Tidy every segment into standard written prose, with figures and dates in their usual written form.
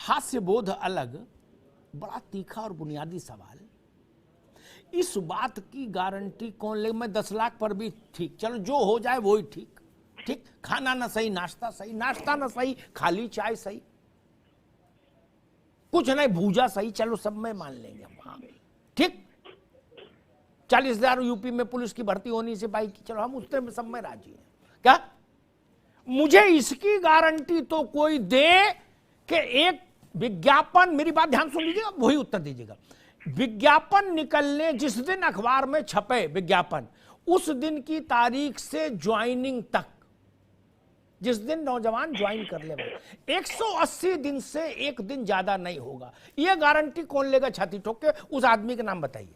हास्य बोध अलग, बड़ा तीखा और बुनियादी सवाल। इस बात की गारंटी कौन ले? मैं 10 लाख पर भी ठीक, चलो जो हो जाए वो ही ठीक। ठीक, खाना ना सही नाश्ता सही, नाश्ता ना सही खाली चाय सही, कुछ नहीं भूजा सही, चलो सब में मान लेंगे हम। हाँ ठीक, 40,000 यूपी में पुलिस की भर्ती होनी सिपाही की, चलो हम उतने में सब में राजी हैं। क्या मुझे इसकी गारंटी तो कोई दे कि एक विज्ञापन, मेरी बात ध्यान सुन लीजिएगा, वही उत्तर दीजिएगा। विज्ञापन निकलने जिस दिन अखबार में छपे विज्ञापन, उस दिन की तारीख से ज्वाइनिंग तक, जिस दिन नौजवान ज्वाइन कर ले, 180 दिन से एक दिन ज्यादा नहीं होगा। यह गारंटी कौन लेगा छाती ठोक के? उस आदमी का नाम बताइए,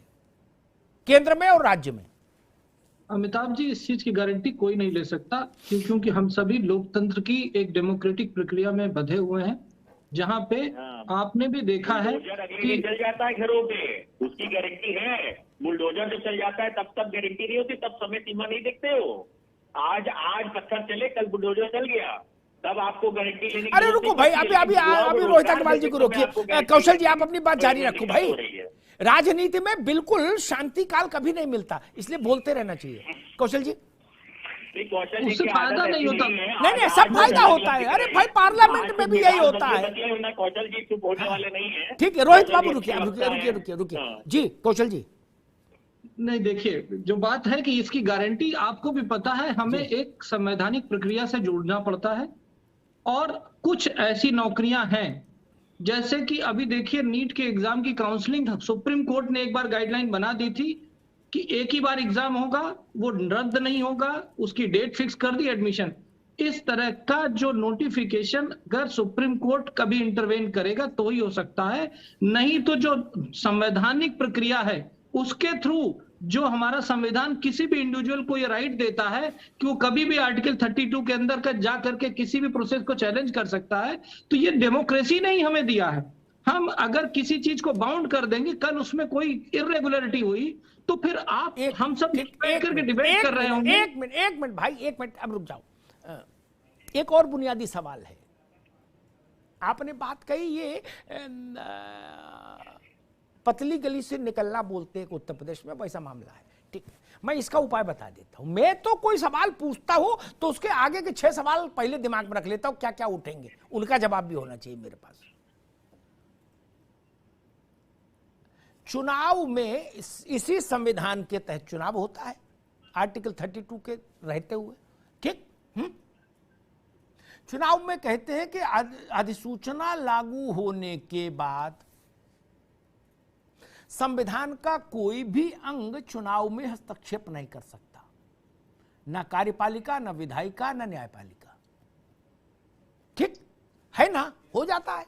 केंद्र में और राज्य में। अमिताभ जी, इस चीज की गारंटी कोई नहीं ले सकता, क्योंकि हम सभी लोकतंत्र की एक डेमोक्रेटिक प्रक्रिया में बंधे हुए हैं, जहां पे आपने भी देखा है कि चल जाता है घरों पे, उसकी गारंटी है। बुलडोजर जो चल जाता है तब तक गारंटी नहीं होती, तब समय सीमा नहीं देखते हो। आज पत्थर चले, कल बुलडोजर चल गया, तब आपको गारंटी लेने की। अरे रुको भाई, अभी रोहित अग्रवाल जी को रोकिए। कौशल जी आप अपनी बात जारी रखो भाई। राजनीति में बिल्कुल शांति काल कभी नहीं मिलता, इसलिए बोलते रहना चाहिए। कौशल जी, उससे फायदा नहीं होता। नहीं सब फायदा होता है। अरे भाई पार्लियामेंट में भी यही होता है। कौशल जी चुप होने वाले नहीं है। ठीक है रोहित बाबू, रुकिए जी। कौशल जी, नहीं देखिए, जो बात है कि इसकी गारंटी आपको भी पता है, हमें एक संवैधानिक प्रक्रिया से जुड़ना पड़ता है, और कुछ ऐसी नौकरियां हैं, जैसे कि अभी देखिए नीट के एग्जाम की काउंसलिंग, सुप्रीम कोर्ट ने एक बार गाइडलाइन बना दी थी कि एक ही बार एग्जाम होगा, वो रद्द नहीं होगा, उसकी डेट फिक्स कर दी एडमिशन। इस तरह का जो नोटिफिकेशन अगर सुप्रीम कोर्ट कभी इंटरवेन करेगा तो ही हो सकता है, नहीं तो जो संवैधानिक प्रक्रिया है उसके थ्रू जो हमारा संविधान किसी भी इंडिविजुअल को ये राइट देता है कि वो कभी भी आर्टिकल 32 के अंदर का जा करके किसी भी प्रोसेस को चैलेंज कर सकता है, तो ये डेमोक्रेसी ने ही हमें दिया है। हम अगर किसी चीज को बाउंड कर देंगे, कल उसमें कोई इरेगुलरिटी हुई तो फिर आप हम सब करके डिबेट कर रहे होंगे। एक मिनट भाई, एक मिनट, अब रुक जाओ। एक और बुनियादी सवाल है। आपने बात कही ये पतली गली से निकलना बोलते हैं उत्तर प्रदेश में, वैसा मामला है। ठीक, मैं इसका उपाय बता देता हूं। मैं तो कोई सवाल पूछता हूं तो उसके आगे के 6 सवाल पहले दिमाग में रख लेता हूं, क्या क्या उठेंगे, उनका जवाब भी होना चाहिए मेरे पास। चुनाव में इसी संविधान के तहत चुनाव होता है, आर्टिकल 32 के रहते हुए। ठीक, चुनाव में कहते हैं कि अधिसूचना लागू होने के बाद संविधान का कोई भी अंग चुनाव में हस्तक्षेप नहीं कर सकता, ना कार्यपालिका, ना विधायिका, ना न्यायपालिका। ठीक है ना? हो जाता है।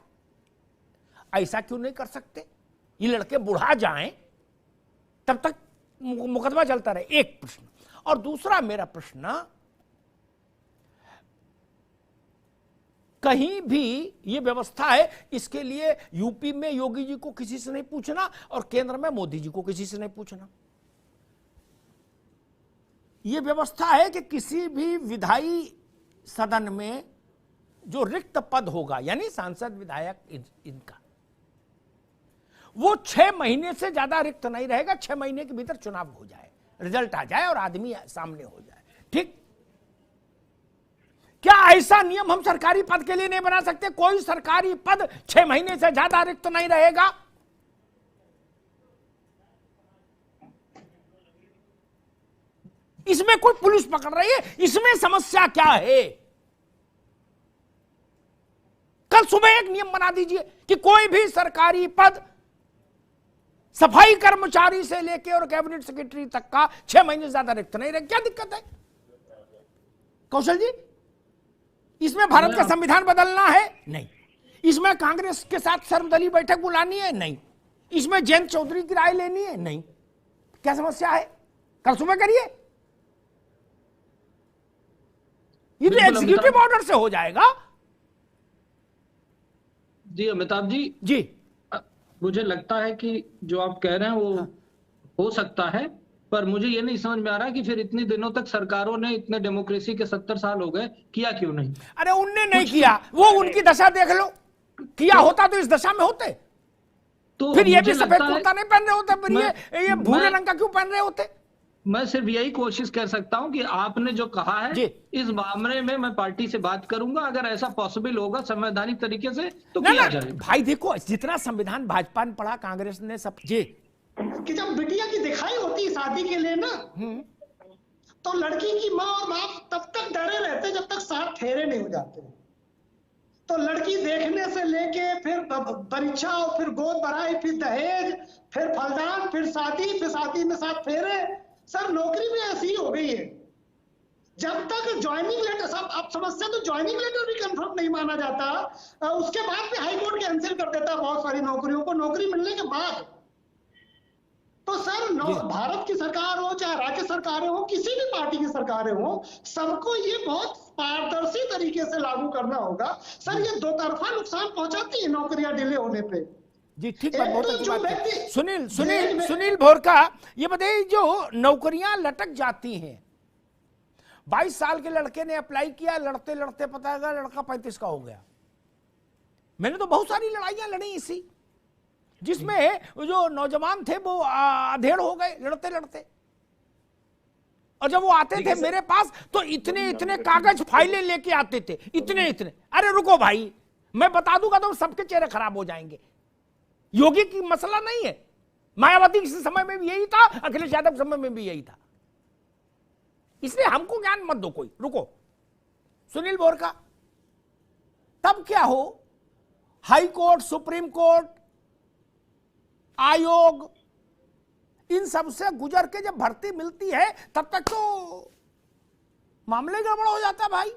ऐसा क्यों नहीं कर सकते? ये लड़के बुढ़ा जाएं तब तक मुकदमा चलता रहे, एक प्रश्न। और दूसरा मेरा प्रश्न, कहीं भी ये व्यवस्था है, इसके लिए यूपी में योगी जी को किसी से नहीं पूछना और केंद्र में मोदी जी को किसी से नहीं पूछना। ये व्यवस्था है कि किसी भी विधायी सदन में जो रिक्त पद होगा, यानी सांसद विधायक इनका, वो 6 महीने से ज्यादा रिक्त नहीं रहेगा। 6 महीने के भीतर चुनाव हो जाए, रिजल्ट आ जाए और आदमी सामने हो जाए। ठीक, क्या ऐसा नियम हम सरकारी पद के लिए नहीं बना सकते? कोई सरकारी पद 6 महीने से ज्यादा रिक्त नहीं रहेगा। इसमें कोई पुलिस पकड़ रही है, इसमें समस्या क्या है? कल सुबह एक नियम बना दीजिए कि कोई भी सरकारी पद सफाई कर्मचारी से लेकर और कैबिनेट सेक्रेटरी तक का 6 महीने से ज्यादा रिक्त नहीं रहे। क्या दिक्कत है कौशल जी? इसमें भारत का संविधान बदलना है? नहीं। इसमें कांग्रेस के साथ सर्वदलीय बैठक बुलानी है? नहीं। इसमें जयंत चौधरी की राय लेनी है? नहीं। क्या समस्या है? कल सुबह करिए, ये तो एग्जीक्यूटिव ऑर्डर से हो जाएगा। जी अमिताभ जी, मुझे लगता है कि जो आप कह रहे हैं वो हो सकता है, पर मुझे ये नहीं समझ में आ रहा कि फिर इतने दिनों तक सरकारों ने, इतने डेमोक्रेसी के 70 साल हो गए, किया क्यों नहीं? अरे उनने नहीं किया, वो उनकी दशा देख लो। किया होता तो इस दशा में होते। तो फिर ये भी मुझे सफेद लगता है- कुर्ता नहीं पहन रहे होते, फिर ये भूरे मैं- रंग का क्यों पहन रहे होते? मैं सिर्फ यही कोशिश कर सकता हूं कि आपने जो कहा है जी। इस मामले में मैं पार्टी से बात करूंगा, अगर ऐसा पॉसिबल होगा संवैधानिक तरीके से तो ना किया ना जाएगा। भाई देखो, जितना संविधान भाजपा ने पढ़ा, कांग्रेस ने सब जी कि जब बिटिया की दिखाई होती है शादी के लिए ना, तो लड़की की माँ और बाप तब तक डरे रहते जब तक 7 फेरे नहीं हो जाते। तो लड़की देखने से लेके फिर परीक्षा, और फिर गोद भराई, फिर दहेज, फिर फलदान, फिर शादी में 7 फेरे। सर नौकरी भी ऐसी ही हो गई है, जब तक ज्वाइनिंग लेटर, सब अब समस्या तो ज्वाइनिंग लेटर भी कंफर्म नहीं माना जाता, उसके बाद भी हाई कोर्ट कैंसिल कर देता है बहुत सारी नौकरियों को, नौकरी मिलने के बाद। तो सर भारत की सरकार हो चाहे राज्य सरकारें हो, किसी भी पार्टी की सरकारें हो, सबको ये बहुत पारदर्शी तरीके से लागू करना होगा। सर ये दो तरफा नुकसान पहुंचाती है नौकरियां डिले होने पे। जी ठीक बात, बहुत तो अच्छी जो बात है। व्यक्ति- सुनील भोरका, ये बताइए जो नौकरियां लटक जाती हैं, 22 साल के लड़के ने अप्लाई किया, लड़ते लड़ते पता लगा लड़का 35 का हो गया। मैंने तो बहुत सारी लड़ाइयां लड़ी इसी, जिसमें जो नौजवान थे वो अधेड़ हो गए लड़ते लड़ते। और जब वो आते थे मेरे पास तो इतने इतने कागज फाइलें लेके आते थे, इतने इतने। अरे रुको भाई, मैं बता दूंगा तो सबके चेहरे खराब हो जाएंगे। योगी की मसला नहीं है, मायावती के समय में भी यही था, अखिलेश यादव के समय में भी यही था। इसलिए हमको ज्ञान मत दो कोई। रुको सुनील बोरका, तब क्या हो, हाई कोर्ट, सुप्रीम कोर्ट, आयोग, इन सब से गुजर के जब भर्ती मिलती है तब तक तो मामले गड़बड़ हो जाता भाई।